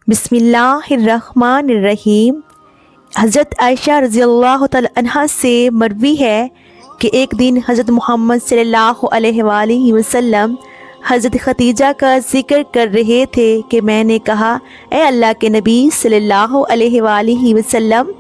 بسم اللہ الرحمن الرحیم۔ حضرت عائشہ رضی اللہ تعالی عنہا سے مروی ہے کہ ایک دن حضرت محمد صلی اللہ علیہ وآلہ وسلم حضرت ختیجہ کا ذکر کر رہے تھے کہ میں نے کہا، اے اللہ کے نبی صلی اللہ علیہ وآلہ وسلم،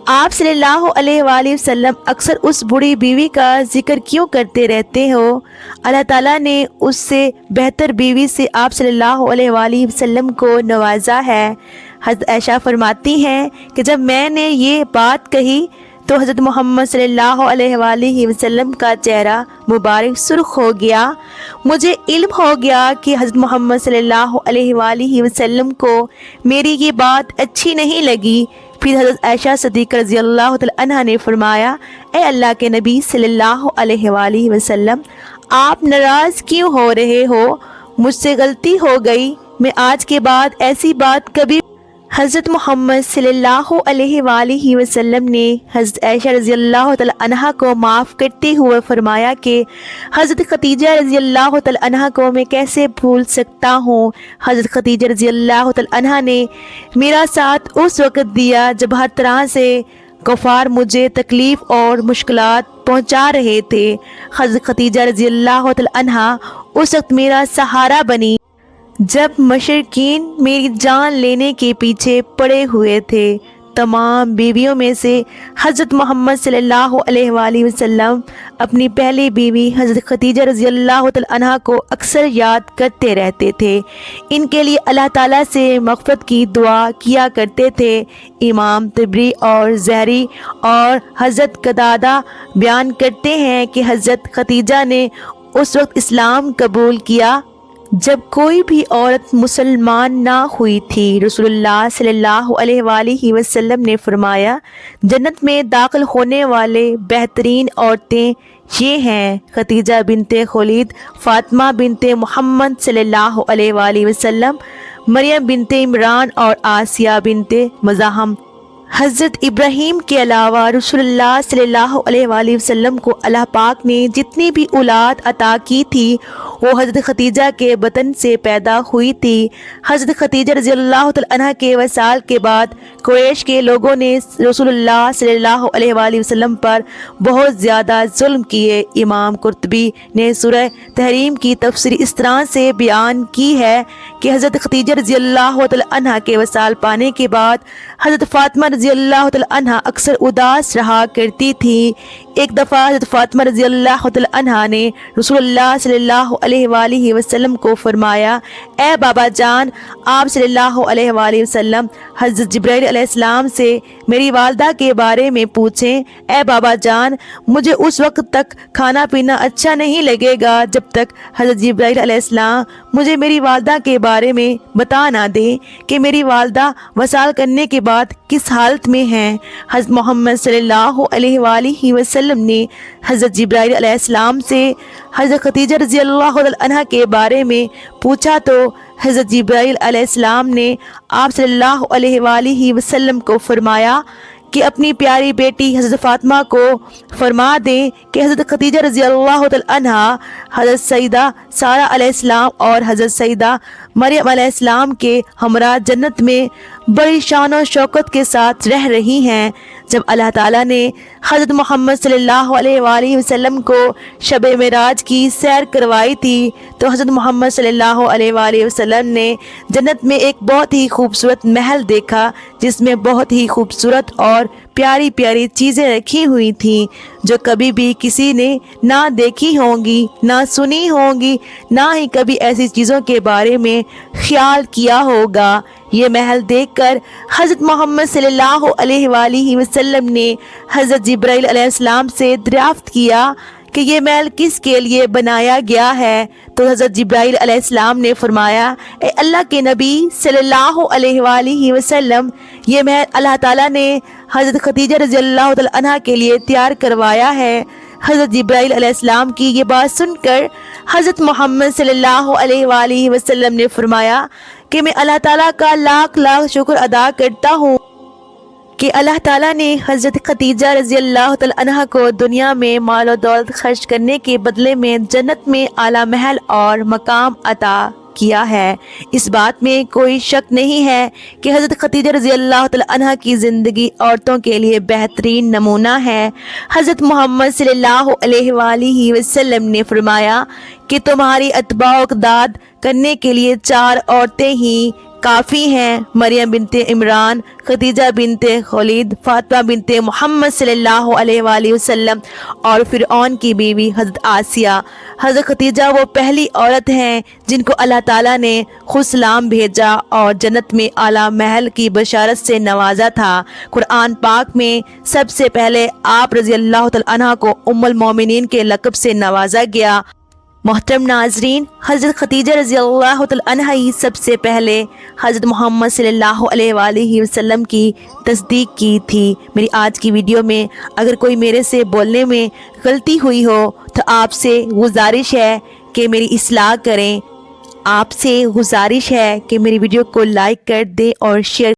آپ صلی اللہ علیہ وآلہ وسلم اکثر اس بڑی بیوی کا ذکر کیوں کرتے رہتے ہو؟ اللہ تعالیٰ نے اس سے بہتر بیوی سے آپ صلی اللہ علیہ وآلہ وسلم کو نوازا ہے۔ حضرت عائشہ فرماتی ہیں کہ جب میں نے یہ بات کہی تو حضرت محمد صلی اللہ علیہ وآلہ وسلم کا چہرہ مبارک سرخ ہو گیا۔ مجھے علم ہو گیا کہ حضرت محمد صلی اللہ علیہ وآلہ وسلم کو میری یہ بات اچھی نہیں لگی۔ پھر حضرت عائشہ صدیقہ رضی اللہ تعالی عنہا نے فرمایا، اے اللہ کے نبی صلی اللہ علیہ وآلہ وسلم، آپ ناراض کیوں ہو رہے ہو؟ مجھ سے غلطی ہو گئی، میں آج کے بعد ایسی بات کبھی۔ حضرت محمد صلی اللہ علیہ وآلہ وسلم نے حضرت عائشہ رضی اللہ تعالی عنہا کو معاف کرتے ہوئے فرمایا کہ حضرت ختیجہ رضی اللہ تعالی عنہا کو میں کیسے بھول سکتا ہوں۔ حضرت ختیجہ رضی اللہ تعالی عنہا نے میرا ساتھ اس وقت دیا جب ہر طرح سے کفار مجھے تکلیف اور مشکلات پہنچا رہے تھے۔ حضرت ختیجہ رضی اللہ تعالی عنہا اس وقت میرا سہارا بنی جب مشرکین میری جان لینے کے پیچھے پڑے ہوئے تھے۔ تمام بیویوں میں سے حضرت محمد صلی اللہ علیہ وآلہ وسلم اپنی پہلی بیوی حضرت ختیجہ رضی اللہ تعالی عنہا کو اکثر یاد کرتے رہتے تھے، ان کے لیے اللہ تعالیٰ سے مغفرت کی دعا کیا کرتے تھے۔ امام طبری اور زہری اور حضرت قتادہ بیان کرتے ہیں کہ حضرت ختیجہ نے اس وقت اسلام قبول کیا جب کوئی بھی عورت مسلمان نہ ہوئی تھی۔ رسول اللہ صلی اللہ علیہ وآلہ وسلم نے فرمایا، جنت میں داخل ہونے والے بہترین عورتیں یہ ہیں: ختیجہ بنت خولید، فاطمہ بنت محمد صلی اللہ علیہ وآلہ وسلم، مریم بنت عمران اور آسیہ بنت مزاحم۔ حضرت ابراہیم کے علاوہ رسول اللہ صلی اللہ علیہ وآلہ وسلم کو اللہ پاک نے جتنی بھی اولاد عطا کی تھی وہ حضرت ختیجہ کے بطن سے پیدا ہوئی تھی۔ حضرت ختیجہ رضی اللہ تعالی عنہا کے وصال کے بعد قریش کے لوگوں نے رسول اللہ صلی اللہ علیہ وآلہ وسلم پر بہت زیادہ ظلم کیے۔ امام قرطبی نے سورہ تحریم کی تفسیر اس طرح سے بیان کی ہے کہ حضرت ختیجہ رضی اللہ تعالی عنہا کے وصال پانے کے بعد حضرت فاطمہ رضی اللہ تعالی عنہا اکثر اداس رہا کرتی تھی۔ ایک دفعہ حضرت فاطمہ رضی اللہ تعالی عنہا نے رسول اللہ صلی اللہ علیہ وآلہ وسلم کو فرمایا، اے بابا جان، آپ صلی اللہ علیہ وآلہ وسلم حضرت جبرائیل علیہ السلام سے میری والدہ کے بارے میں پوچھیں۔ اے بابا جان، مجھے اس وقت تک کھانا پینا اچھا نہیں لگے گا جب تک حضرت جبرائیل علیہ السلام مجھے میری والدہ کے بارے میں بتا نہ دیں کہ میری والدہ وصال کرنے کے بعد کس حالت میں ہیں۔ حضرت محمد صلی اللہ علیہ وآلہ وسلم نے حضرت جبرائیل علیہ السلام سے حضرت ختیجہ رضی اللہ عنہا کے بارے میں پوچھا تو حضرت جبرائیل علیہ السلام نے آپ صلی اللہ علیہ وآلہ وسلم کو فرمایا کہ اپنی پیاری بیٹی حضرت فاطمہ کو فرما دیں کہ حضرت ختیجہ رضی اللہ تعالی عنہا حضرت سیدہ سارہ علیہ السلام اور حضرت سیدہ مریم علیہ السلام کے ہمراہ جنت میں بڑی شان و شوکت کے ساتھ رہ رہی ہیں۔ جب اللہ تعالیٰ نے حضرت محمد صلی اللہ علیہ وآلہ وسلم کو شب معراج کی سیر کروائی تھی تو حضرت محمد صلی اللہ علیہ وآلہ وسلم نے جنت میں ایک بہت ہی خوبصورت محل دیکھا جس میں بہت ہی خوبصورت اور پیاری پیاری چیزیں رکھی ہوئی تھیں جو کبھی بھی کسی نے نہ دیکھی ہوں گی، نہ سنی ہوں گی، نہ ہی کبھی ایسی چیزوں کے بارے میں خیال کیا ہوگا۔ یہ محل دیکھ کر حضرت محمد صلی اللہ علیہ وآلہ وسلم نے حضرت جبرائیل علیہ السلام سے دریافت کیا کہ یہ محل کس کے لیے بنایا گیا ہے تو حضرت جبرائیل علیہ السلام نے فرمایا، اے اللہ کے نبی صلی اللہ علیہ وآلہ وسلم، یہ محل اللہ تعالیٰ نے حضرت ختیجہ رضی اللہ تعالی عنہا کے لیے تیار کروایا ہے۔ حضرت جبرائیل علیہ السلام کی یہ بات سن کر حضرت محمد صلی اللہ علیہ وآلہ وسلم نے فرمایا کہ میں اللہ تعالیٰ کا لاکھ لاکھ شکر ادا کرتا ہوں کہ اللہ تعالیٰ نے حضرت ختیجہ رضی اللہ تعالی عنہا کو دنیا میں مال و دولت خرچ کرنے کے بدلے میں جنت میں اعلیٰ محل اور مقام عطا کیا ہے۔ اس بات میں کوئی شک نہیں ہے کہ حضرت خدیجہ رضی اللہ تعالی عنہ کی زندگی عورتوں کے لیے بہترین نمونہ ہے۔ حضرت محمد صلی اللہ علیہ وآلہ وسلم نے فرمایا کہ تمہاری اتباع و اقتداء کرنے کے لیے 4 عورتیں ہی کافی ہیں: مریم بنت عمران، خدیجہ بنت خولید، فاطمہ بنت محمد صلی اللہ علیہ وآلہ وسلم اور فرعون کی بیوی حضرت آسیہ۔ حضرت خدیجہ وہ پہلی عورت ہیں جن کو اللہ تعالیٰ نے خود سلام بھیجا اور جنت میں اعلیٰ محل کی بشارت سے نوازا تھا۔ قرآن پاک میں سب سے پہلے آپ رضی اللہ تعالیٰ عنہ کو ام المومنین کے لقب سے نوازا گیا۔ محترم ناظرین، حضرت خدیجہ رضی اللہ تعالیٰ عنہ ہی سب سے پہلے حضرت محمد صلی اللہ علیہ وآلہ وسلم کی تصدیق کی تھی۔ میری آج کی ویڈیو میں اگر کوئی میرے سے بولنے میں غلطی ہوئی ہو تو آپ سے گزارش ہے کہ میری اصلاح کریں۔ آپ سے گزارش ہے کہ میری ویڈیو کو لائک کر دیں اور شیئر